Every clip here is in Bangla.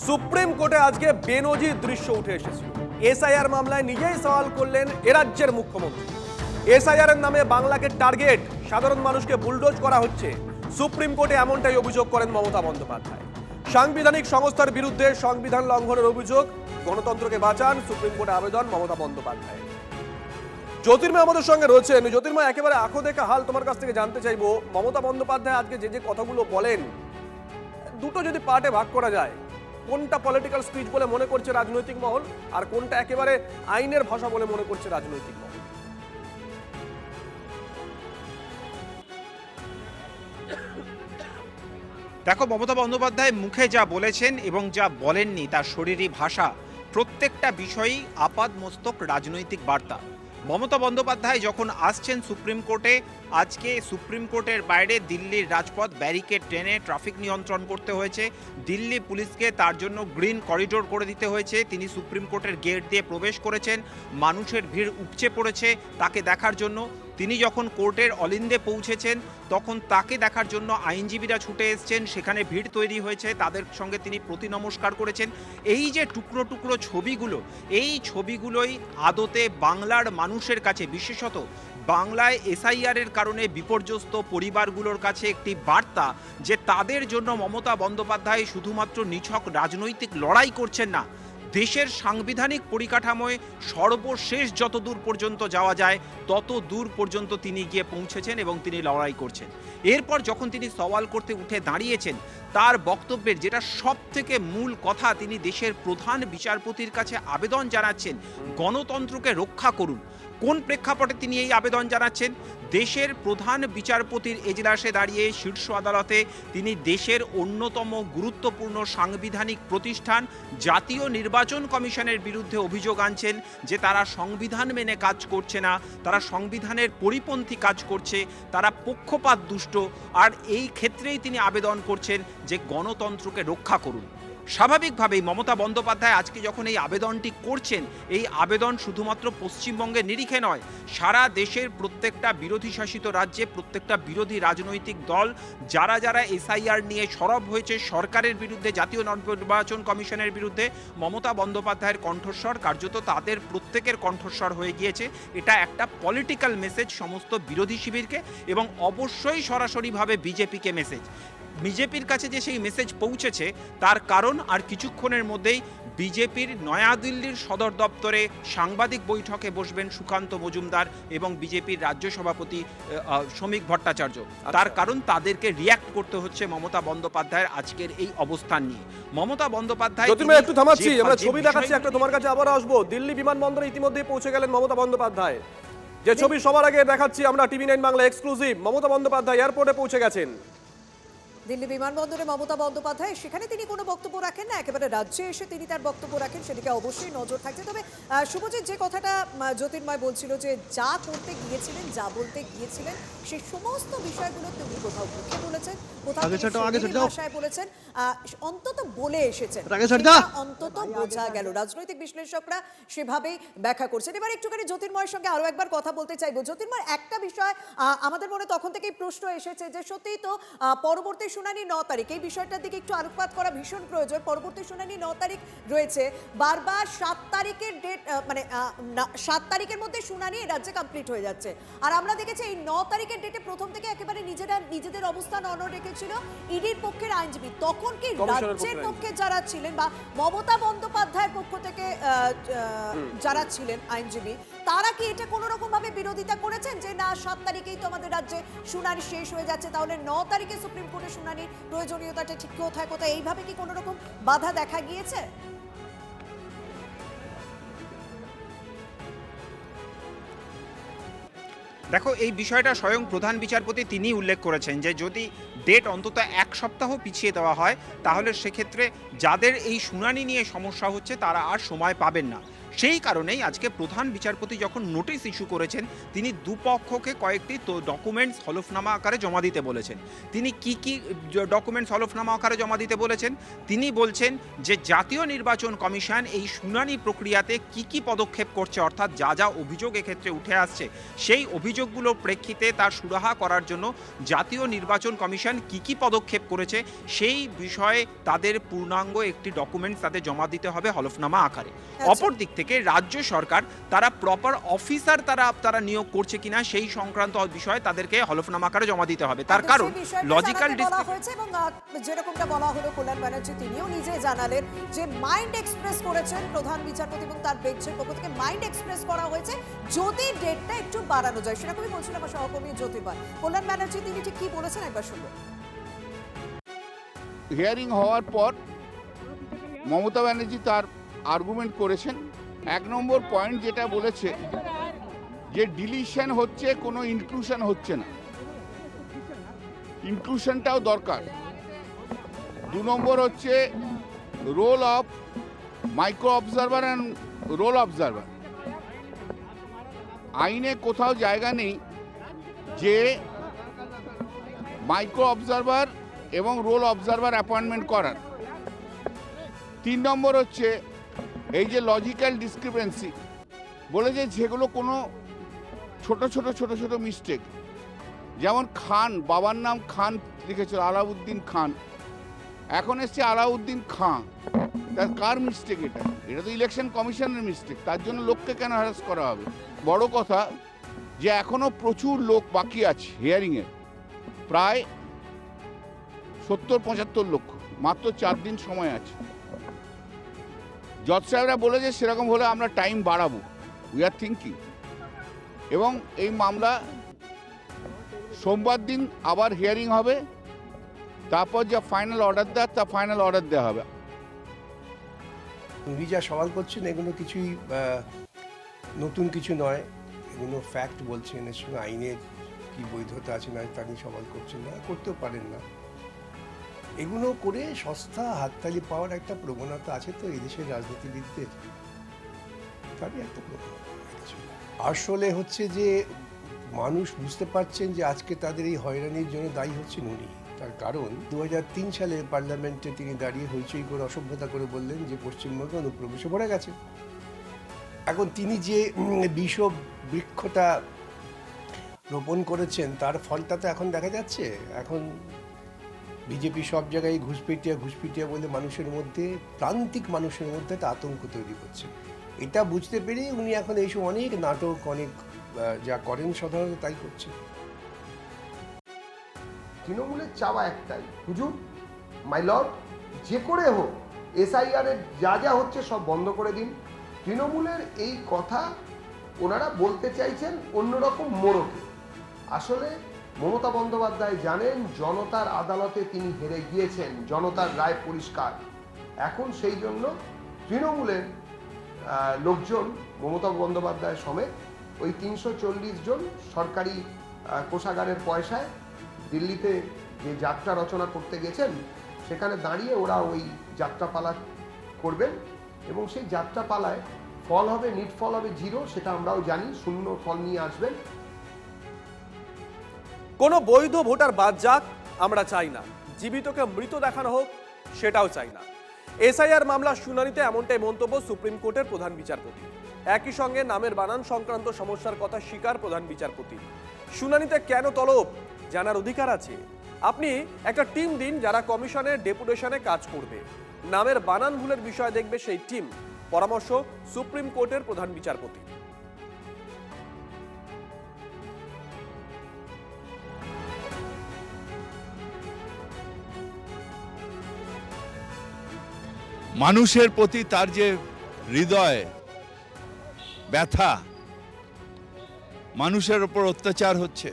সুপ্রিম কোর্টে আজকে বেনজির দৃশ্য উঠে এসেছিল। এসআইআর মামলায় নিজেই সওয়াল করলেন এ রাজ্যের মুখ্যমন্ত্রী। এসআইআর এর নামে বাংলাকে টার্গেট, সাধারণ মানুষকে বুলডোজ করা হচ্ছে। সুপ্রিম কোর্টে এমনটাই অভিযোগ করেন মমতা বন্দ্যোপাধ্যায়। সাংবিধানিক সংস্থার বিরুদ্ধে সংবিধান লঙ্ঘনের অভিযোগ, গণতন্ত্রকে বাঁচান, সুপ্রিম কোর্টে আবেদন মমতা বন্দ্যোপাধ্যায়। জ্যোতির্ময় আমাদের সঙ্গে রয়েছেন। জ্যোতির্ময়, একেবারে আঁখো দেখা হাল তোমার কাছ থেকে জানতে চাইবো, মমতা বন্দ্যোপাধ্যায় আজকে যে কথাগুলো বলেন, দুটো যদি পার্টে ভাগ করা যায়, কোনটা পলিটিক্যাল স্পিচ বলে মনে করছে রাজনৈতিক মহল, আর কোনটা একেবারে আইনের ভাষা বলে মনে করছে রাজনৈতিক মহল? দেখো, মমতা বন্দ্যোপাধ্যায় মুখে যা বলেছেন এবং যা বলেননি তার শরীরী ভাষা, প্রত্যেকটা বিষয়ই আপাদমস্তক রাজনৈতিক বার্তা। মমতা বন্দ্যোপাধ্যায় যখন আসছেন সুপ্রিম কোর্টে, আজকে সুপ্রিম কোর্টের বাইরে দিল্লির রাজপথ ব্যারিকেড টেনে ট্রাফিক নিয়ন্ত্রণ করতে হয়েছে, দিল্লি পুলিশকে তার জন্য গ্রিন করিডোর করে দিতে হয়েছে। তিনি সুপ্রিম কোর্টের গেট দিয়ে প্রবেশ করেছেন, মানুষের ভিড় উপচে পড়েছে তাকে দেখার জন্য। তিনি যখন কোর্টের অলিন্দে পৌঁছেছেন তখন তাকে দেখার জন্য আইনজীবীরা ছুটে এসছেন, সেখানে ভিড় তৈরি হয়েছে, তাদের সঙ্গে তিনি প্রতি নমস্কার করেছেন। এই যে টুকরো টুকরো ছবিগুলো, এই ছবিগুলোই আদতে বাংলার মানুষের কাছে, বিশেষত বাংলায় এসআইআর এর কারণে বিপর্যস্ত পরিবারগুলোর কাছে একটি বার্তা যে তাদের জন্য মমতা বন্দ্যোপাধ্যায় শুধুমাত্র নিছক রাজনৈতিক লড়াই করছেন না, দেশের সাংবিধানিক পরিকাঠামোয় সর্বশেষ যত দূর পর্যন্ত যাওয়া যায় তত দূর পর্যন্ত তিনি গিয়ে পৌঁছেছেন এবং তিনি লড়াই করছেন। এরপর যখন তিনি সওয়াল করতে উঠে দাঁড়িয়েছেন, তার বক্তব্যের যেটা সব থেকে মূল কথা, তিনি দেশের প্রধান বিচারপতির কাছে আবেদন জানাচ্ছেন গণতন্ত্রকে রক্ষা করুন। কোন প্রেক্ষাপটে তিনি এই আবেদন জানাচ্ছেন? দেশের প্রধান বিচারপতির এজলাসে দাঁড়িয়ে শীর্ষ আদালতে তিনি দেশের অন্যতম গুরুত্বপূর্ণ সাংবিধানিক প্রতিষ্ঠান জাতীয় নির্বাচন কমিশনের বিরুদ্ধে অভিযোগ আনছেন যে তারা সংবিধান মেনে কাজ করছে না, তারা সংবিধানের পরিপন্থী কাজ করছে, তারা পক্ষপাত দুষ্ট। আর এই ক্ষেত্রেই তিনি আবেদন করছেন যে গণতন্ত্রকে রক্ষা করুন। স্বাভাবিকভাবেই মমতা বন্দ্যোপাধ্যায় আজকে যখন এই আবেদনটি করছেন, এই আবেদন শুধুমাত্র পশ্চিমবঙ্গের নিরিখে নয়, সারা দেশের প্রত্যেকটা বিরোধী শাসিত রাজ্যে প্রত্যেকটা বিরোধী রাজনৈতিক দল যারা যারা এসআইআর নিয়ে সরব হয়েছে সরকারের বিরুদ্ধে, জাতীয় নির্বাচন কমিশনের বিরুদ্ধে, মমতা বন্দ্যোপাধ্যায়ের কণ্ঠস্বর কার্যত তাদের প্রত্যেকের কণ্ঠস্বর হয়ে গিয়েছে। এটা একটা পলিটিক্যাল মেসেজ সমস্ত বিরোধী শিবিরকে এবং অবশ্যই সরাসরিভাবে বিজেপিকে মেসেজ। বিজেপির কাছে যে সেই মেসেজ পৌঁছেছে তার কারণ আর কিছুক্ষণের মধ্যেই বিজেপির নয়াদিল্লির সদর দপ্তরে সাংবাদিক বৈঠকে বসবেন সুকান্ত মজুমদার এবং বিজেপির রাজ্য সভাপতি শ্রমিক ভট্টাচার্য। তার কারণ তাদেরকে রিয়্যাক্ট করতে হচ্ছে মমতা বন্দ্যোপাধ্যায়ের আজকের এই অবস্থান নিয়ে। মমতা বন্দ্যোপাধ্যায় একটু থামাচ্ছি, আমরা ছবি দেখাচ্ছি একটা, তোমার কাছে আবার আসবো। দিল্লি বিমানবন্দরে ইতিমধ্যে পৌঁছে গেলেন মমতা বন্দ্যোপাধ্যায়। যে ছবি সবার আগে দেখাচ্ছি আমরা, টিভি9 বাংলা এক্সক্লুসিভ, মমতা বন্দ্যোপাধ্যায় এয়ারপোর্টে পৌঁছে গেছেন। দিল্লি বিমানবন্দরে মমতা বন্দ্যোপাধ্যায়, সেখানে তিনি কোনো বক্তব্য রাখেন না, একেবারে রাজ্যে এসে তিনি তার বক্তব্য রাখেন, সেদিকে অবশ্যই নজর থাকছে। তবে শুভজিৎ, যে কথাটা জ্যোতির্ময় বলছিল যে যা করতে গিয়েছিলেন, যা বলতে গিয়েছিলেন, সেই সমস্ত বিষয়গুলো তিনি কোথাও মুখে বলেছেন, কোথাও ভাষায় বলেছেন, অন্তত বলে এসেছেন, অন্তত বোঝা গেল। রাজনৈতিক বিশ্লেষকরা সেভাবেই ব্যাখ্যা করছেন। এবার একটুখানি জ্যোতির্ময়ের সঙ্গে আরো একবার কথা বলতে চাইবো। জ্যোতির্ময়, একটা বিষয় আমাদের মনে তখন থেকেই প্রশ্ন এসেছে যে সত্যিই তো পরবর্তী শুনানি 9 তারিখ, এই বিষয়টার দিকে একটু আলোকপাত করা ভীষণ প্রয়োজন। পরবর্তী শুনানি 9 তারিখ রয়েছে, বারবার 7 তারিখের ডেট, মানে 7 তারিখের মধ্যে শুনানি রাজ্যে কমপ্লিট হয়ে যাচ্ছে। আর আমরা দেখেছি এই 9 তারিখের ডেটে প্রথম থেকে একেবারে নিজেদের অবস্থান অনড় রেখেছিল ইডির পক্ষের আইনজীবী। তখন কি রাজ্যের পক্ষে যারা ছিলেন বা মমতা বন্দ্যোপাধ্যায়ের পক্ষ থেকে যারা ছিলেন আইনজীবী, তারা কি এটা কোনো রকম ভাবে বিরোধিতা করেছেন যে না, 7 তারিখেই তো আমাদের রাজ্যে শুনানি শেষ হয়ে যাচ্ছে, তাহলে 9 তারিখে সুপ্রিম কোর্টে শুনানির প্রয়োজনীয়তাটা ঠিক কোথায় কোথায়, এইভাবে কি কোনো রকম বাধা দেখা গিয়েছে? দেখো, এই বিষয়টা স্বয়ং প্রধান বিচারপতি তিনি উল্লেখ করেছেন যে যদি ডেট অন্তত 1 সপ্তাহ পিছিয়ে দেওয়া হয় তাহলে সেক্ষেত্রে যাদের এই শুনানি নিয়ে সমস্যা হচ্ছে তারা আর সময় পাবেন না। সেই কারণেই আজকে প্রধান বিচারপতি যখন নোটিশ ইস্যু করেছেন, তিনি দুপক্ষকে কয়েকটি ডকুমেন্টস হলফনামা আকারে জমা দিতে বলেছেন। তিনি কি কি ডকুমেন্টস হলফনামা আকারে জমা দিতে বলেছেন? তিনি বলছেন যে জাতীয় নির্বাচন কমিশন এই শুনানি প্রক্রিয়াতে কি কি পদক্ষেপ করছে, অর্থাৎ যা যা অভিযোগ এক্ষেত্রে উঠে আসছে সেই অভিযোগগুলোর প্রেক্ষিতে তার সুরাহা করার জন্য জাতীয় নির্বাচন কমিশন কি কি পদক্ষেপ করেছে সেই বিষয়ে তাদের পূর্ণাঙ্গ একটি ডকুমেন্টস তাদের জমা দিতে হবে হলফনামা আকারে। অপর দিক থেকে রাজ্য সরকার তারা প্রপার অফিসার তারা নিয়োগ করছে কিনা সেই সংক্রান্ত বিষয়ে তাদেরকে হলফনামা আকারে জমা দিতে হবে। তার কারণ লজিক্যাল হয়েছে এবং যেরকমটা বলা হলো, কল্যাণ ব্যানার্জি তিনিও নিজে জানালেন যে মাইন্ড এক্সপ্রেস করেছেন প্রধান বিচারপতি এবং তার বেঞ্চের পক্ষ থেকে মাইন্ড এক্সপ্রেস করা হয়েছে যদি ডেটটা একটু বাড়ানো যায়। সেরকমই বলছিলাম আমার সহকর্মী জ্যোতির্ময়। কল্যাণ ব্যানার্জি তিনি ঠিক কি বলেছেন একবার শুনবো। হিয়ারিং হওয়ার পর মমতা ব্যানার্জি তার আর্গুমেন্ট করেছেন। 1 নম্বর পয়েন্ট যেটা বলেছে যে ডিলিশন হচ্ছে, কোনো ইনক্লুশন হচ্ছে না, ইনক্লুশনটাও দরকার। 2 নম্বর হচ্ছে role of micro observer and role observer. আইনে কোথাও জায়গা নেই যে মাইক্রো অবজারভার এবং রোল অবজারভার অ্যাপয়েন্টমেন্ট করার। 3 নম্বর হচ্ছে এই যে লজিক্যাল ডিসক্রিপেন্সি বলেছে, যেগুলো কোনো ছোট ছোট মিস্টেক, যেমন খান, বাবার নাম খান লিখেছিল আলাউদ্দিন খান, এখন এসছে আলাউদ্দিন খাঁ। তার কার মিস্টেক? এটা তো ইলেকশন কমিশনের মিস্টেক। তার জন্য লোককে কেন হ্যারাস করা হবে? বড় কথা যে এখনো প্রচুর লোক বাকি আছে হিয়ারিংয়ের, প্রায় 70-75 লক্ষ, মাত্র 4 দিন সময় আছে। জজ সাহেবরা বলেছে সেরকম হলে আমরা টাইম বাড়াবো, উই আর থিঙ্কিং। এবং এই মামলা সোমবার দিন আবার হিয়ারিং হবে, তারপর যা ফাইনাল অর্ডার দেয় তা ফাইনাল অর্ডার দেওয়া হবে। উনি যা সওয়াল করছেন এগুলো কিছুই নতুন কিছু নয়, এগুলো ফ্যাক্ট বলছেন। এর সঙ্গে আইনের কি বৈধতা আছে না তা নিয়ে সওয়াল করছেন না, করতেও পারেন না। এগুলো করে সস্তা হাততালি পাওয়ার একটা প্রবণতা আছে তো এই দেশের রাজনীতিবিদদের, তারই একটা প্রবণতা। আসলে হচ্ছে যে মানুষ বুঝতে পারছেন যে আজকে তাদের এই হয়রানির জন্য দায়ী হচ্ছেন উনি। তার কারণ 2003 সালে পার্লামেন্টে তিনি দাঁড়িয়ে হইচই করে অসভ্যতা করে বললেন যে পশ্চিমবঙ্গে অনুপ্রবেশে ভরে গেছে। এখন তিনি যে বিষ বৃক্ষটা রোপণ করেছেন তার ফলটা তো এখন দেখা যাচ্ছে। এখন বিজেপি সব জায়গায় ঘুষপিটিয়া বলে মানুষের মধ্যে, প্রান্তিক মানুষের মধ্যে একটা আতঙ্ক তৈরি করছে। এটা বুঝতে পেরে উনি এখন এইসব অনেক নাটক, অনেক যা করেন সাধারণত তাই করছে। তৃণমূলের চাওয়া একটাই, হুজুর মাই লর্ড, যে করে হোক SIR এর যা হচ্ছে সব বন্ধ করে দিন। তৃণমূলের এই কথা ওনারা বলতে চাইছেন অন্যরকম মোড়কে। আসলে মমতা বন্দ্যোপাধ্যায় জানেন জনতার আদালতে তিনি হেরে গিয়েছেন, জনতার রায় পরিষ্কার। এখন সেই জন্য তৃণমূলের লোকজন, মমতা বন্দ্যোপাধ্যায় সমেত ওই 340 জন সরকারি কোষাগারের পয়সায় দিল্লিতে যে যাত্রা রচনা করতে গেছেন সেখানে দাঁড়িয়ে ওরা ওই যাত্রাপালা করবেন এবং সেই যাত্রাপালায় ফল হবে, নিট ফল হবে 0, সেটা আমরাও জানি, শূন্য ফল নিয়ে আসবেন। কোনো বৈধ ভোটার বাদ যাক আমরা চাই না, জীবিতকে মৃত দেখানো হোক সেটাও চাই না। SIR মামলার শুনানিতে এমনটাই মন্তব্য সুপ্রিম কোর্টের প্রধান বিচারপতি। একই সঙ্গে নামের বানান সংক্রান্ত সমস্যার কথা স্বীকার প্রধান বিচারপতি। শুনানিতে কেন তলব জানার অধিকার আছে। আপনি একটা টিম দিন যারা কমিশনের ডেপুটেশনে কাজ করবে, নামের বানান ভুলের বিষয় দেখবে সেই টিম। পরামর্শ সুপ্রিম কোর্টের প্রধান বিচারপতি। মানুষের প্রতি তার যে হৃদয় ব্যথা, মানুষের উপর অত্যাচার হচ্ছে,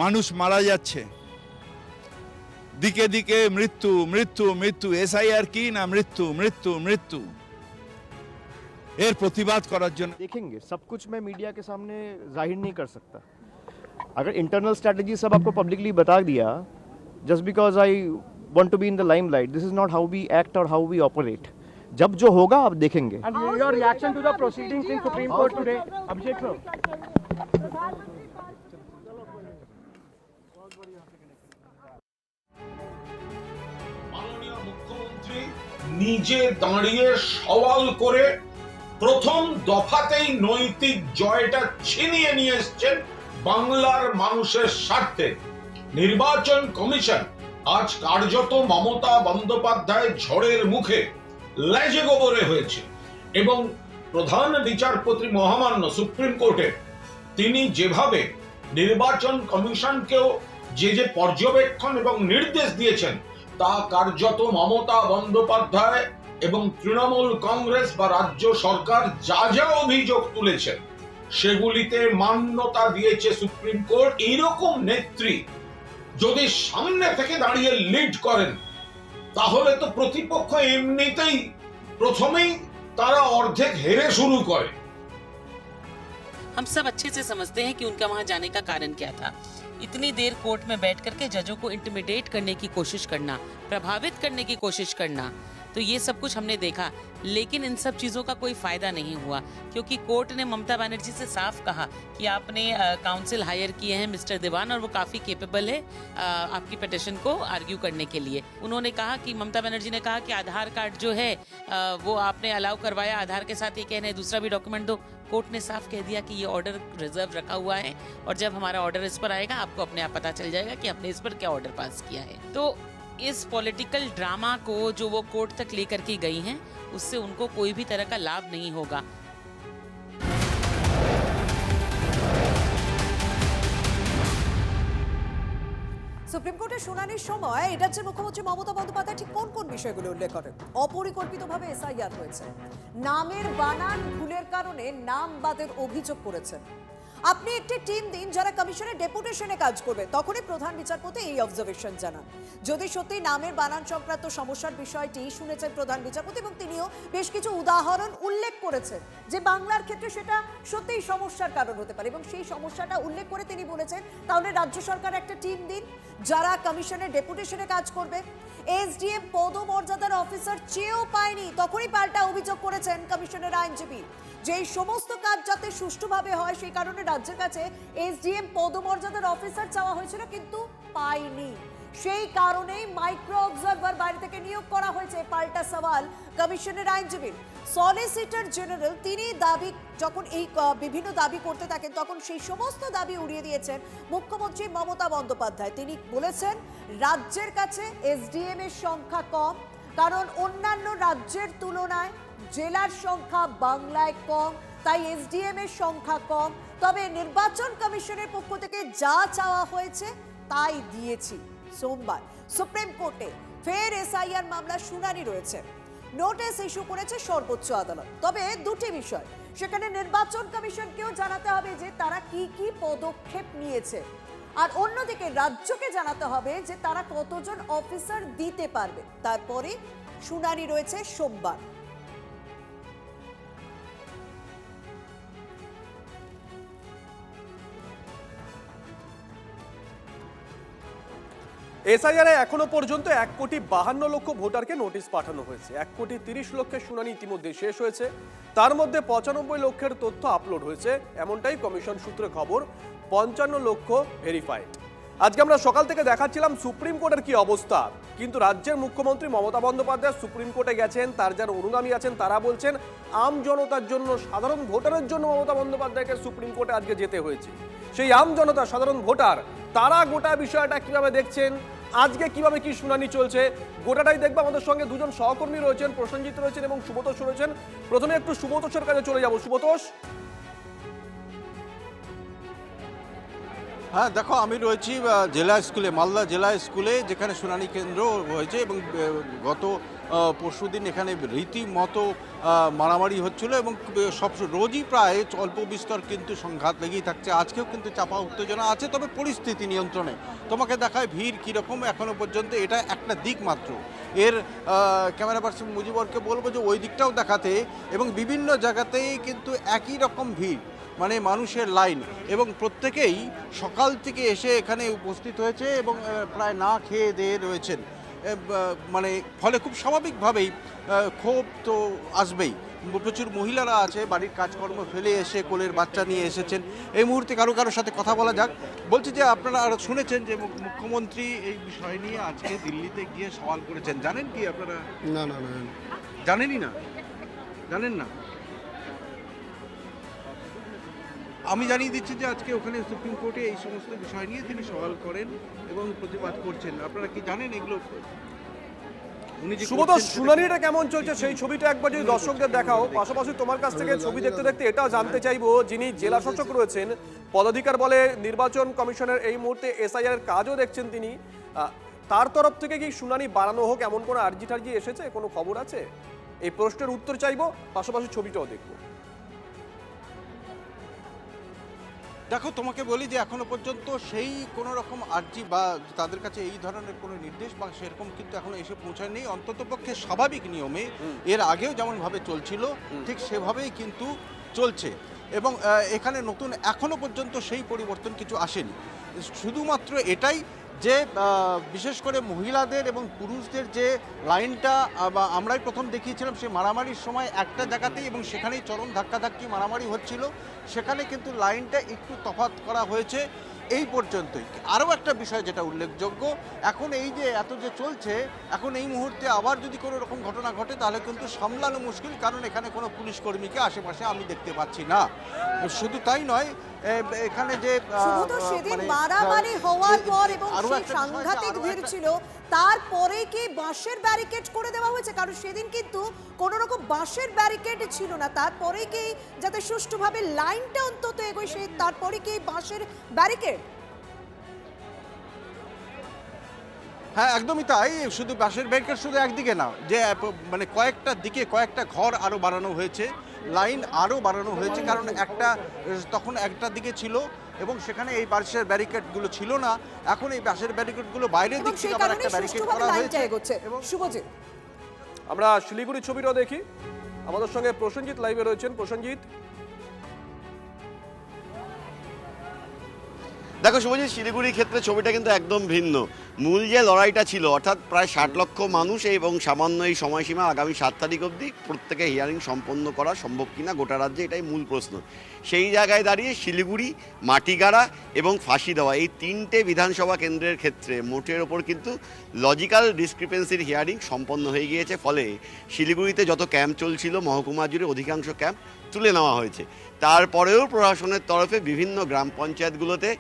মানুষ মারা যাচ্ছে, দিকে দিকে মৃত্যু মৃত্যু মৃত্যু। SIR কি না, মৃত্যু মৃত্যু মৃত্যু। এর প্রতিবাদ করার জন্য देखेंगे सब कुछ मैं मीडिया के सामने जाहिर नहीं कर सकता। अगर इंटरनल स्ट्रैटेजी सब आपको पब्लिकली बता दिया just because I want to be in the limelight, this is not how we act or how we operate. जब जो होगा आप देखेंगे। And your reaction to the proceedings in Supreme Court today, Abhishek sir? মাননীয় মুখ্যমন্ত্রী নিজে দাঁড়িয়ে সওয়াল করে প্রথম দফাতেই নৈতিক জয়টা ছিনিয়ে নিয়ে এসেছেন বাংলার মানুষের স্বার্থে। নির্বাচন কমিশন আজ কার্যত মমতা বন্দ্যোপাধ্যায় ঝড়ের মুখে লেজে গোবরে হয়েছে এবং প্রধান বিচারপতি মহামান্য সুপ্রিম কোর্টের তিনি যেভাবে নির্বাচন কমিশনকেও যে পর্যবেক্ষণ এবং নির্দেশ দিয়েছেন তা কার্যত মমতা বন্দ্যোপাধ্যায় এবং তৃণমূল কংগ্রেস বা রাজ্য সরকার যা যা অভিযোগ তুলেছেন সেগুলিতে মান্যতা দিয়েছে সুপ্রিম কোর্ট। এইরকম নেত্রী যদি সামনে থেকে দাঁড়িয়ে লিড করেন তাহলে তো প্রতিপক্ষ এমনিতেই প্রথমেই তারা অর্ধেক হেরে শুরু করে। हम सब अच्छे से समझते हैं कि उनका वहां जाने का कारण क्या था। इतनी देर कोर्ट में बैठ करके जजों को इंटिमिडेट करने की कोशिश करना, प्रभावित करने की कोशिश करना, तो ये सब कुछ हमने देखा, लेकिन इन सब चीज़ों का कोई फायदा नहीं हुआ क्योंकि कोर्ट ने ममता बनर्जी से साफ कहा कि आपने काउंसिल हायर किए हैं मिस्टर दीवान और वो काफ़ी केपेबल है आपकी पिटिशन को आर्ग्यू करने के लिए। उन्होंने कहा कि ममता बनर्जी ने कहा कि आधार कार्ड जो है वो आपने अलाउ करवाया, आधार के साथ ये कहना है दूसरा भी डॉक्यूमेंट दो। कोर्ट ने साफ कह दिया कि ये ऑर्डर रिजर्व रखा हुआ है और जब हमारा ऑर्डर इस पर आएगा आपको अपने आप पता चल जाएगा कि हमने इस पर क्या ऑर्डर पास किया है। तो इस पॉलिटिकल ड्रामा को जो वो कोर्ट तक लेकर के गई हैं उससे उनको कोई भी तरह का लाभ नहीं होगा। সুপ্রিম কোর্টের শুনানির সময় এই রাজ্যের মুখ্যমন্ত্রী মমতা বন্দ্যোপাধ্যায় ঠিক কোন কোন বিষয়গুলো উল্লেখ করেন? অপরিকল্পিতভাবে এসআইআর হয়েছে, নামের বানান ভুলের কারণে নাম বাদের অভিযোগ করেছেন। আপনি একটি টিম দিন যারা কমিশনের ডেপুটেশনে কাজ করবে, তখনই প্রধান বিচারপতি এই অবজারভেশন জানান। যদি সত্যি নামের বানান সংক্রান্ত সমস্যার বিষয়টি শুনেছেন প্রধান বিচারপতি এবং তিনিও বেশ কিছু উদাহরণ উল্লেখ করেছেন যে বাংলার ক্ষেত্রে সেটা সত্যিই সমস্যার কারণ হতে পারে এবং সেই সমস্যাটা উল্লেখ করে তিনি বলেছেন তাহলে রাজ্য সরকার একটা টিম দিন যারা কমিশনের ডেপুটেশনে কাজ করবে। এসডিএম পদমর্যাদার অফিসার চেয়েও পায়নি, তখনই পাল্টা অভিযোগ করেছেন কমিশনের আইনজীবী যে এই সমস্ত কাজ যাতে সুষ্ঠুভাবে হয় সেই কারণে রাজ্যের কাছে এসডিএম পদমর্যাদার অফিসার চাওয়া হয়েছিল কিন্তু পায়নি। সেই কারণেই মাইক্রো অবজারভার বাইরে থেকে নিয়োগ করা হয়েছে। পাল্টা সওয়াল কমিশনের আইনজীবীর। সলিসিটর জেনারেল তিনি দাবি যখন এই বিভিন্ন দাবি করতে থাকেন তখন সেই সমস্ত দাবি উড়িয়ে দিয়েছেন মুখ্যমন্ত্রী মমতা বন্দ্যোপাধ্যায়। তিনি বলেছেন রাজ্যের কাছে এসডিএম এর সংখ্যা কম, কারণ অন্যান্য রাজ্যের তুলনায় জেলার সংখ্যা বাংলায় কম, তাই এসডিএম এর সংখ্যা কম। তবে নির্বাচন কমিশনের পক্ষ থেকে যা চাওয়া হয়েছে তাই দিয়েছি। সোমবার সুপ্রিম কোর্টে ফের এসআইআর মামলার শুনানি রয়েছে। নোটিশ ইস্যু করেছে সর্বোচ্চ আদালত। তবে দুটি বিষয় সেখানে নির্বাচন কমিশনকেও জানাতে হবে যে তারা কি কি পদক্ষেপ নিয়েছে, আর অন্যদিকে রাজ্যকে জানাতে হবে যে তারা কতজন অফিসার দিতে পারবে। তারপরে শুনানি রয়েছে সোমবার। এসআইআরে এখনো পর্যন্ত 1,52,00,000 ভোটারকে নোটিশ পাঠানো হয়েছে। 1,30,00,000 শুনানি ইতিমধ্যে শেষ হয়েছে, তার মধ্যে 95 লক্ষের তথ্য আপলোড হয়েছে, এমনটাই কমিশন সূত্রে খবর। 55 লক্ষ ভেরিফাইড। আজকে আমরা সকাল থেকে দেখাচ্ছিলাম সুপ্রিম কোর্টের কি অবস্থা, কিন্তু রাজ্যের মুখ্যমন্ত্রী মমতা বন্দ্যোপাধ্যায় সুপ্রিম কোর্টে গেছেন, তার যারা অনুগামী আছেন তারা বলছেন আম জনতার জন্য, সাধারণ ভোটারের জন্য মমতা বন্দ্যোপাধ্যায়কে সুপ্রিম কোর্টে আজকে যেতে হয়েছে। সেই আম জনতা, সাধারণ ভোটার, তারা গোটা বিষয়টা কিভাবে দেখছেন, আজকে কিভাবে কি শুনানি চলছে, গোটাটাই দেখবো। আমাদের সঙ্গে দুজন সহকর্মী রয়েছেন, প্রসেনজিৎ রয়েছেন এবং সুব্রতোষ রয়েছেন। প্রথমে একটু সুব্রতোষের কাছে চলে যাব। সুব্রতোষ। হ্যাঁ দেখো, আমি রয়েছি জেলা স্কুলে, মালদা জেলা স্কুলে, যেখানে শুনানি কেন্দ্র হয়েছে এবং গত পরশুদিন এখানে রীতিমতো মারামারি হচ্ছিল এবং সব রোজই প্রায় অল্প বিস্তর কিন্তু সংঘাত লেগেই থাকছে। আজকেও কিন্তু চাপা উত্তেজনা আছে, তবে পরিস্থিতি নিয়ন্ত্রণে। তোমাকে দেখায় ভিড় কীরকম এখনও পর্যন্ত, এটা একটা দিক মাত্র। এর ক্যামেরা পার্সন মুজিবরকে বলবো যে ওই দিকটাও দেখাতে, এবং বিভিন্ন জায়গাতেই কিন্তু একই রকম ভিড়, মানে মানুষের লাইন, এবং প্রত্যেকেই সকাল থেকে এসে এখানে উপস্থিত হয়েছে এবং প্রায় না খেয়ে দিয়ে রয়েছেন। মানে ফলে খুব স্বাভাবিকভাবেই ক্ষোভ তো আসবেই। প্রচুর মহিলারা আছে বাড়ির কাজকর্ম ফেলে এসে কোলের বাচ্চা নিয়ে এসেছেন। এই মুহূর্তে কারোর সাথে কথা বলা যাক। বলছি যে আপনারা আরও শুনেছেন যে মুখ্যমন্ত্রী এই বিষয় নিয়ে আজকে দিল্লিতে গিয়ে সওয়াল করেছেন, জানেন কি আপনারা? না না না জানেনই না, জানেন না। আমি জানিয়ে দিচ্ছি যে আজকে ওখানে সুপ্রিম কোর্টে এই সমস্ত বিষয় নিয়ে তিনি সওয়াল করেন এবং প্রতিবাদ করছেন। আপনারা কি জানেন এগুলো? সুব্রত, শুনানিটা কেমন চলছে সেই ছবিটা একবার যদি দর্শকদের দেখাও। পাশাপাশি তোমার কাছ থেকে ছবি দেখতে দেখতে এটাও জানতে চাইবো, যিনি জেলা শাসক রয়েছেন পদাধিকার বলে নির্বাচন কমিশনের এই মুহূর্তে এসআইআর এর কাজও দেখছেন তিনি, তার তরফ থেকে কি শুনানি বাড়ানো হোক এমন কোনো আর্জি টার্জি এসেছে, কোনো খবর আছে? এই প্রশ্নের উত্তর চাইবো, পাশাপাশি ছবিটাও দেখবো। দেখো, তোমাকে বলি যে এখনো পর্যন্ত সেই কোনো রকম আর্জি বা তাদের কাছে এই ধরনের কোনো নির্দেশ বা সেরকম কিন্তু এখনো এসে পৌঁছায় নেই। অন্ততপক্ষে স্বাভাবিক নিয়মে এর আগেও যেমনভাবে চলছিল ঠিক সেভাবেই কিন্তু চলছে এবং এখানে নতুন এখনো পর্যন্ত সেই পরিবর্তন কিছু আসেনি। শুধুমাত্র এটাই যে বিশেষ করে মহিলাদের এবং পুরুষদের যে লাইনটা বা আমরাই প্রথম দেখিয়েছিলাম সে মারামারির সময় একটা জায়গাতেই এবং সেখানেই চরম ধাক্কাধাক্কি মারামারি হচ্ছিল, সেখানে কিন্তু লাইনটা একটু তফাৎ করা হয়েছে এই পর্যন্তই। আরও একটা বিষয় যেটা উল্লেখযোগ্য, এখন এই যে এত যে চলছে, এখন এই মুহূর্তে আবার যদি কোনো রকম ঘটনা ঘটে তাহলে কিন্তু সামলানো মুশকিল, কারণ এখানে কোনো পুলিশ কর্মীকে আশেপাশে আমি দেখতে পাচ্ছি না। শুধু তাই নয়, এখানে যে সেদিন মারামারি হওয়ার পর এবং সেই সাংঘাতিক ভিড় ছিল, তারপরে কি বাঁশের ব্যারিকেড করে দেওয়া হয়েছে? কারণ সেদিন কিন্তু কোনো রকম বাঁশের ব্যারিকেড ছিল না, তারপরে কি যাতে সুষ্ঠুভাবে লাইনটা অন্তত এগোয় সেই তারপরে কি বাঁশের ব্যারিকেড? হ্যাঁ, একদমই তাই। শুধু বাঁশের ব্যারিকেড শুধু একদিকে না, যে মানে কয়েকটা দিকে কয়েকটা ঘর আরও বাড়ানো হয়েছে, লাইন আরও বাড়ানো হয়েছে, কারণ তখন একটা দিকে ছিল এবং সেখানে এই বাঁশের ব্যারিকেডগুলো ছিল না। এখন এই বাঁশের ব্যারিকেডগুলো বাইরের দিক থেকে আবার একটা ব্যারিকেড করা হয়েছে। শুভজিৎ, আমরা শিলিগুড়ির ছবিটাও দেখি, আমাদের সঙ্গে প্রসেনজিৎ লাইভে রয়েছেন। প্রসেনজিৎ, দেখো শুভজিৎ, শিলিগুড়ির ক্ষেত্রে ছবিটা কিন্তু একদম ভিন্ন। মূল যে লড়াইটা ছিল, অর্থাৎ প্রায় 60 লক্ষ মানুষ এবং সামান্য এই সময়সীমা আগামী 7 তারিখ অবধি প্রত্যেকে হিয়ারিং সম্পন্ন করা সম্ভব কিনা গোটা রাজ্যে, এটাই মূল প্রশ্ন। সেই জায়গায় দাঁড়িয়ে শিলিগুড়ি, মাটিগাড়া এবং ফাঁসি দেওয়া এই তিনটে বিধানসভা কেন্দ্রের ক্ষেত্রে মোটের ওপর কিন্তু লজিক্যাল ডিসক্রিপেন্সির হিয়ারিং সম্পন্ন হয়ে গিয়েছে। ফলে শিলিগুড়িতে যত ক্যাম্প চলছিল মহকুমা জুড়ে অধিকাংশ ক্যাম্প তুলে নেওয়া হয়েছে। তারপরেও প্রশাসনের তরফে বিভিন্ন গ্রাম পঞ্চায়েতগুলোতে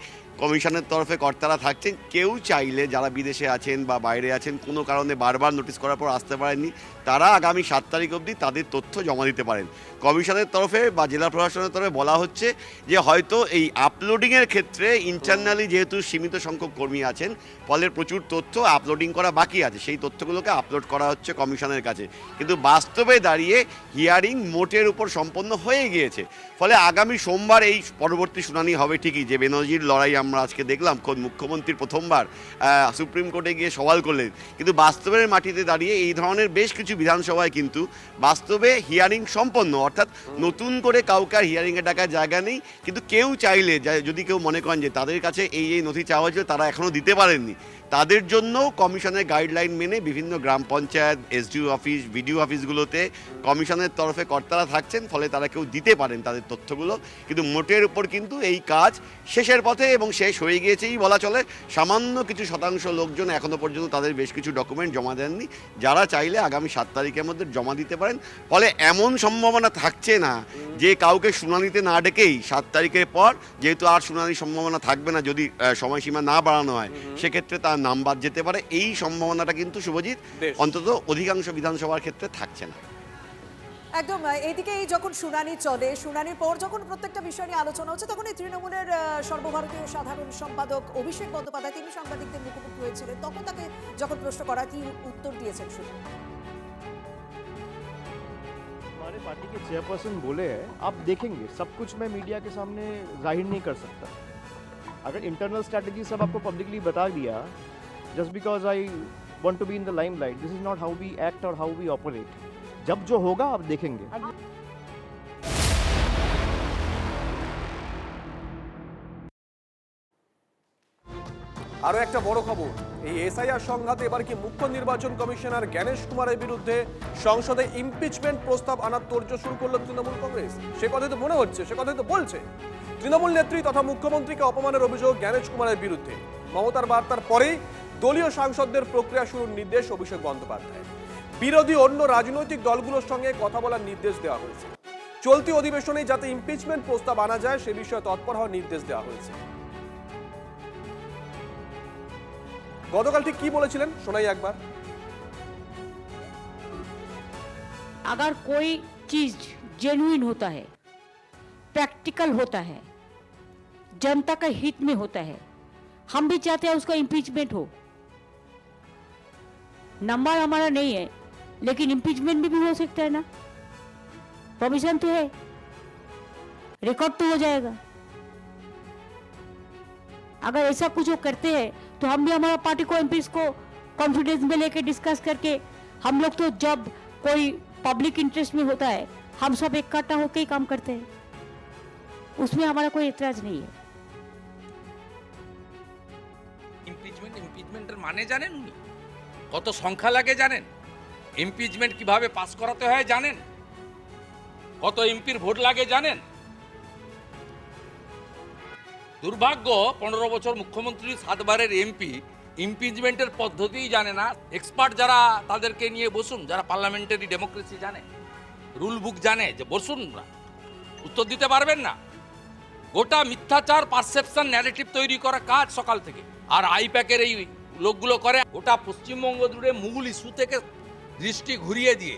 কমিশনের তরফে কর্তারা থাকছেন। কেউ চাইলে যারা বিদেশে আছেন বা বাইরে আছেন, কোনো কারণে বারবার নোটিশ করার পর আসতে পারেননি, তারা আগামী 7 তারিখ অবধি তাদের তথ্য জমা দিতে পারেন। কমিশনের তরফে বা জেলা প্রশাসনের তরফে বলা হচ্ছে যে হয়তো এই আপলোডিংয়ের ক্ষেত্রে ইন্টারনালি যেহেতু সীমিত সংখ্যক কর্মী আছেন, ফলে প্রচুর তথ্য আপলোডিং করা বাকি আছে, সেই তথ্যগুলোকে আপলোড করা হচ্ছে কমিশনের কাছে। কিন্তু বাস্তবে দাঁড়িয়ে হিয়ারিং মোটের উপর সম্পন্ন হয়ে গিয়েছে। ফলে আগামী সোমবার এই পরবর্তী শুনানি হবে ঠিকই, যে বেনজির লড়াই আমরা আজকে দেখলাম, খোদ মুখ্যমন্ত্রী প্রথমবার সুপ্রিম কোর্টে গিয়ে সওয়াল করলেন। কিন্তু বাস্তবের মাটিতে দাঁড়িয়ে এই ধরনের বেশ কিছু বিধানসভায় কিন্তু বাস্তবে হিয়ারিং সম্পন্ন, অর্থাৎ নতুন করে কাউকে আর হিয়ারিংয়ে ডাকার জায়গা নেই। কিন্তু কেউ চাইলে, যদি কেউ মনে করেন যে তাদের কাছে এই নথি চাওয়া হয়েছিল তারা এখনও দিতে পারেননি, তাদের জন্য কমিশনের গাইডলাইন মেনে বিভিন্ন গ্রাম পঞ্চায়েত, এসডিও অফিস, বিডিও অফিসগুলোতে কমিশনের তরফে কর্তারা থাকছেন। ফলে তারা কেউ দিতে পারেন তাদের তথ্যগুলো। কিন্তু মোটের উপর কিন্তু এই কাজ শেষের পথে এবং শেষ হয়ে গিয়েছেই বলা চলে। সামান্য কিছু শতাংশ লোকজন এখনও পর্যন্ত তাদের বেশ কিছু ডকুমেন্ট জমা দেননি, যারা চাইলে আগামী 7 তারিখের মধ্যে জমা দিতে পারেন। ফলে এমন সম্ভাবনা থাকছে না যে কাউকে শুনানিতে না ডেকেই 7 তারিখের পর, যেহেতু আর শুনানির সম্ভাবনা থাকবে না যদি সময়সীমা না বাড়ানো হয়, সেক্ষেত্রে তার নাম বাদ যেতে পারে। এই সম্ভাবনাটা কিন্তু শুভজিৎ অন্তত অধিকাংশ বিধানসভার ক্ষেত্রে থাকছে না। একদম। এইদিকে এই যখন শুনানি চলে, শুনানির পর যখন প্রত্যেকটা বিষয় নিয়ে আলোচনা হচ্ছে, তখন এই তৃণমূলের সর্বভারতীয় সাধারণ সম্পাদক অভিষেক বন্দ্যোপাধ্যায় তিনি সাংবাদিকদের মুখোমুখি হয়েছিলেন। তখন তাকে যখন প্রশ্ন করা, কি উত্তর দিয়েছেন শুনুন। हमारे पार्टी के चेयरपर्सन बोले हैं, आप देखेंगे सब कुछ मैं मीडिया के सामने जाहिर नहीं कर सकता। अगर इंटरनल स्ट्रैटेजी सब आपको पब्लिकली बता दिया, just because I want to be in the limelight, this is not how we act और हाउ वी ऑपरेट। जब जो होगा आप देखेंगे। আরও একটা বড় খবর, এই এসআইআর সংঘাতে এবার কি মুখ্য নির্বাচন কমিশনার জ্ঞানেশ কুমারের বিরুদ্ধে সংসদে ইমপিচমেন্ট প্রস্তাব আনার তোড়জোড় শুরু করলো তৃণমূল কংগ্রেস? সে কথাই তো মনে হচ্ছে, সে কথাই তো বলছে। তৃণমূল নেত্রী তথা মুখ্যমন্ত্রীকে অপমানের অভিযোগ জ্ঞানেশ কুমারের বিরুদ্ধে। মমতার বার্তার পরেই দলীয় সাংসদদের প্রক্রিয়া শুরুর নির্দেশ অভিষেক বন্দ্যোপাধ্যায়। বিরোধী অন্য রাজনৈতিক দলগুলোর সঙ্গে কথা বলার নির্দেশ দেওয়া হয়েছে। চলতি অধিবেশনে যাতে ইমপিচমেন্ট প্রস্তাব আনা যায় সে বিষয়ে তৎপর হওয়ার নির্দেশ দেওয়া হয়েছে। গতকাল ঠিক কি বলেছিলেন শোনাই একবার। अगर कोई चीज जेन्युइन होता है, प्रैक्टिकल होता है, जनता का हित में होता है, हम भी चाहते हैं उसका इम्पीचमेंट हो। नंबर हमारा नहीं है, लेकिन इम्पीचमेंट भी हो सकता है ना। परमिशन तो है, रिकॉर्ड तो हो जाएगा। अगर ऐसा कुछ वो करते हैं तो हम भी हमारा पार्टी को एमपीज को कॉन्फिडेंस में लेके डिस्कस करके, हम लोग तो जब कोई पब्लिक इंटरेस्ट में होता है हम सब इकट्ठा होकर ही काम करते हैं, उसमें हमारा कोई एतराज नहीं है। ইমপিচমেন্টের মানে জানেন উনি? কত সংখ্যা লাগে জানেন? ইমপিচমেন্ট কিভাবে পাস করাতে হয় জানেন? কত এমপির ভোট লাগে জানেন? দুর্ভাগ্য 15 বছর মুখ্যমন্ত্রী 7 বারের এমপি ইমপিচমেন্টের পদ্ধতিই জানে না। এক্সপার্ট যারা তাদেরকে নিয়ে বসুন, যারা পার্লামেন্টারি ডেমোক্রেসি জানে, রুল বুক জানে, যে বসুন না, উত্তর দিতে পারবেন না। গোটা মিথ্যাচার, পারসেপশন, ন্যারেটিভ তৈরি করা কাজ সকাল থেকে। আর আইপ্যাকের এই লোকগুলো করে গোটা পশ্চিমবঙ্গ জুড়ে মূল ইস্যু থেকে দৃষ্টি ঘুরিয়ে দিয়ে।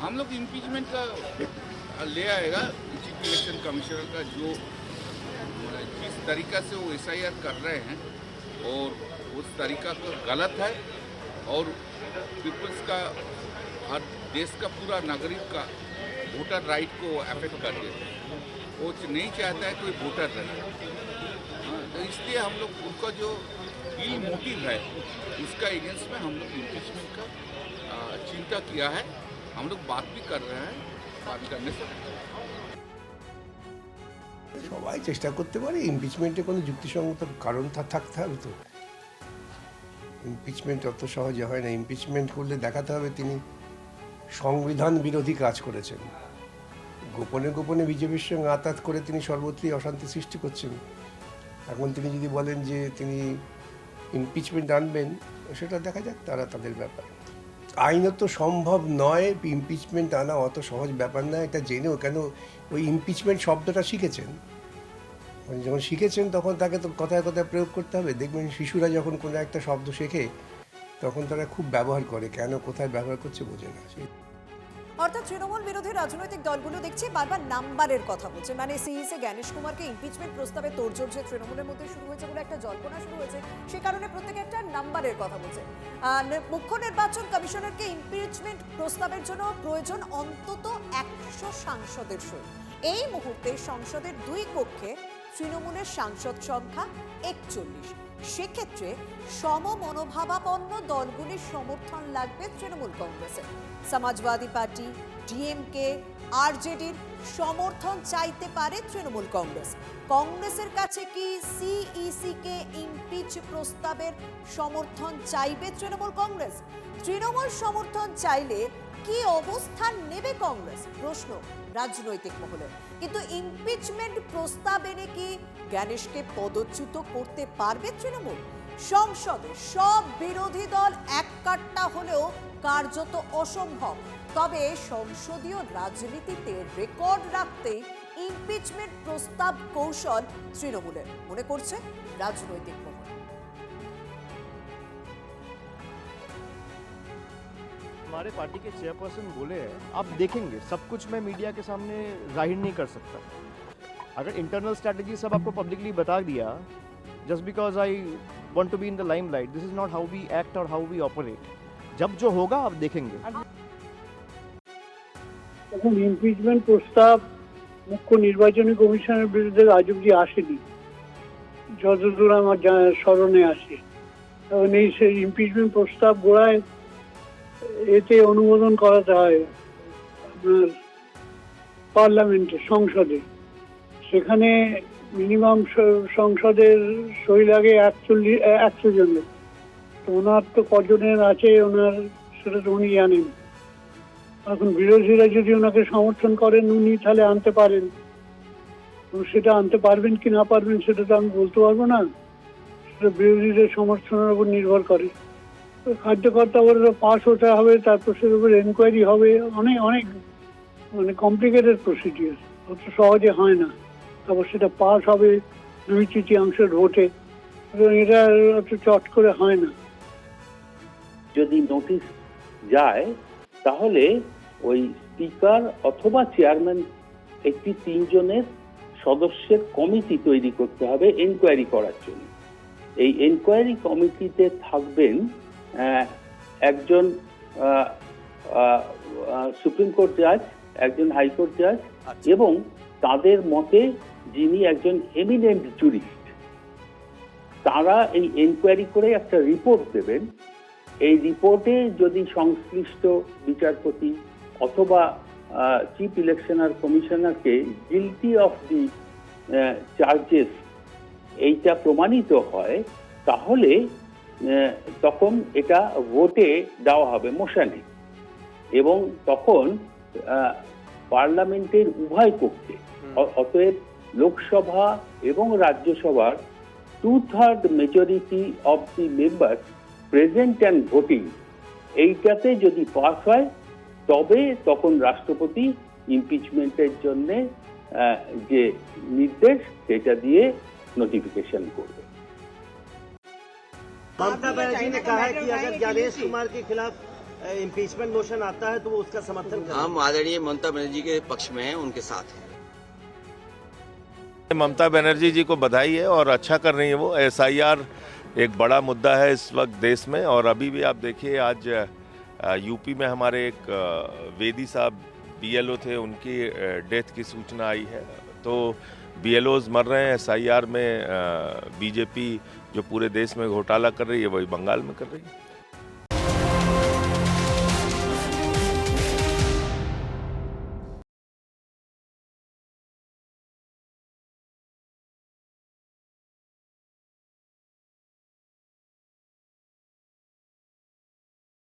हम लोग इम्पीचमेंट का ले आएगा चीफ इलेक्शन कमिश्नर का, जो जिस तरीका से वो एसआईआर कर रहे हैं और उस तरीका का गलत है और पीपल्स का, हर देश का पूरा नागरिक का वोटर राइट को अफेक्ट कर देते हैं। वो नहीं चाहता है कोई वोटर रहे, तो इसलिए हम लोग उनका जो इल मोटिव है उसका एगेंस्ट में हम लोग इम्पीचमेंट का चिंता किया है। हम लोग बात भी कर रहे हैं, बात करने से সবাই চেষ্টা করতে পারে। ইমপিচমেন্টে কোনো যুক্তিসঙ্গত কারণ থাকতে হবে তো। ইমপিচমেন্ট অত সহজে হয় না। ইমপিচমেন্ট করলে দেখাতে হবে তিনি সংবিধান বিরোধী কাজ করেছেন। গোপনে গোপনে বিজেপির সঙ্গে আতাত করে তিনি সর্বত্রই অশান্তি সৃষ্টি করছেন। এখন তিনি যদি বলেন যে তিনি ইমপিচমেন্ট আনবেন, সেটা দেখা যাক, তারা তাদের ব্যাপার। আইনত সম্ভব নয় ইমপিচমেন্ট আনা, অত সহজ ব্যাপার না। এটা জেনেও কেন ওই ইমপিচমেন্ট শব্দটা শিখেছেন, যখন শিখেছেন তখন তাকে তো কথায় কথায় প্রয়োগ করতে হবে। দেখবেন শিশুরা যখন কোনো একটা শব্দ শেখে তখন তারা খুব ব্যবহার করে, কেন কোথায় ব্যবহার করছে বোঝে না। অর্থাৎ তৃণমূল বিরোধী রাজনৈতিক দলগুলো দেখছি বারবার নাম্বারের কথা বলছে। মানে সিইসি জ্ঞানেশ কুমারকে ইমপিচমেন্ট প্রস্তাবে তোড়জোড় যে তৃণমূলের মধ্যে শুরু হয়েছে বলে একটা জল্পনা শুরু হয়েছে, সে কারণে প্রত্যেকে একটা নাম্বারের কথা বলছে। মুখ্য নির্বাচন কমিশনারকে ইমপিচমেন্ট প্রস্তাবের জন্য প্রয়োজন অন্তত 100 সাংসদের সই। এই মুহূর্তে সংসদের 2 কক্ষে তৃণমূলের সাংসদ সংখ্যা 41। সেক্ষেত্রে সমমনোভাবাপন্ন দলগুলির সমর্থন লাগবে তৃণমূল কংগ্রেসের। সমাজবাদী পার্টি, ডিএমকে, আরজেডির সমর্থন চাইতে পারে তৃণমূল কংগ্রেস। কংগ্রেসের কাছে কি সিইসি কে ইমপিচ প্রস্তাবের সমর্থন চাইবে তৃণমূল কংগ্রেস? তৃণমূল সমর্থন চাইলে কি অবস্থান নেবে কংগ্রেস? প্রশ্ন রাজনৈতিক মহলে। কিন্তু ইমপিচমেন্ট প্রস্তাব এনে কি জ্ঞানেশকে পদচ্যুত করতে পারবে তৃণমূল? সংসদে সব বিরোধী দল এককাট্টা হলেও কার্যত অসম্ভব। তবে সংসদীয় রাজনীতিতে রেকর্ড রাখতে ইমপিচমেন্ট প্রস্তাব কৌশল তৃণমূলের, মনে করছে রাজনৈতিক মহল। हमारे पार्टी के चेयरपर्सन बोले हैं, आप देखेंगे सब कुछ मैं मीडिया के सामने जाहिर नहीं कर सकता। अगर इंटरनल स्ट्रैटेजी सब आपको पब्लिकली बता दिया, just because I want to be in the limelight, this is not how we act और हाउ वी ऑपरेट। जब जो होगा आप देखेंगे। এখন ইমপিচমেন্ট প্রস্তাব মুখ্য নির্বাচনী কমিশনের বিরুদ্ধে আজ অব্দি আসেনি, যতদূর আমার স্মরণে আসে। এবং এই সেই ইমপিচমেন্ট প্রস্তাব গোড়ায় এতে অনুমোদন করাতে হয় আপনার পার্লামেন্টে, সংসদে। সেখানে মিনিমাম সংসদের সই লাগে 100 জনের। তো ওনার তো কজনের আছে ওনার সেটা তো উনি জানেন। এখন বিরোধীরা যদি ওনাকে সমর্থন করেন উনি তাহলে আনতে পারেন, সেটা আনতে পারবেন কি না পারবেন সেটা তো আমি বলতে পারবো না, সেটা বিরোধীদের সমর্থনের উপর নির্ভর করে। কার্যকর্তা বলে পাস হতে হবে, তারপর সেটার উপর এনকোয়ারি হবে, অনেক অনেক মানে কমপ্লিকেটেড প্রসিডিওর, অত সহজে হয় না। তারপর সেটা পাস হবে 2/3 ভোটে, এটা অত চট করে হয় না। যদি নোটিশ যায় তাহলে ওই স্পিকার অথবা চেয়ারম্যান একটি 3 জনের সদস্যের কমিটি তৈরি করতে হবে এনকোয়ারি করার জন্য। এই এনকোয়ারি কমিটিতে থাকবেন একজন সুপ্রিম কোর্ট জাজ, একজন হাইকোর্ট জাজ এবং তাদের মতে যিনি একজন এমিনেন্ট জুরিস্ট। তারা এই এনকোয়ারি করে একটা রিপোর্ট দেবেন। এই রিপোর্টে যদি সংশ্লিষ্ট বিচারপতি অথবা চিফ ইলেকশনার কমিশনারকে গিলটি অফ দি চার্জেস এইটা প্রমাণিত হয়, তাহলে তখন এটা ভোটে দেওয়া হবে মোশনে, এবং তখন পার্লামেন্টের উভয় কক্ষে, অতএব লোকসভা এবং রাজ্যসভার 2/3 majority of the member present and voting, এইটাতে যদি পাস হয় তবে তখন রাষ্ট্রপতি ইমপিচমেন্টের জন্য যে নির্দেশ সেটা দিয়ে নোটিফিকেশন করবে। ममता बनर्जी ने कहा है कि अगर ज्ञानेश कुमार के खिलाफ इम्पीचमेंट मोशन आता है तो वो उसका समर्थन करेंगे। हम आदरणीय ममता बनर्जी के पक्ष में हैं, उनके साथ हैं। ममता बनर्जी जी को बधाई है और अच्छा कर रही है वो। SIR एक बड़ा मुद्दा है इस वक्त देश में, और अभी भी आप देखिए आज यूपी में हमारे एक वेदी साहब BLO थे, उनकी डेथ की सूचना आई है। तो BLOs मर रहे हैं, SIR में BJP जो पूरे देश में घोटाला कर रही है वही बंगाल में कर रही है।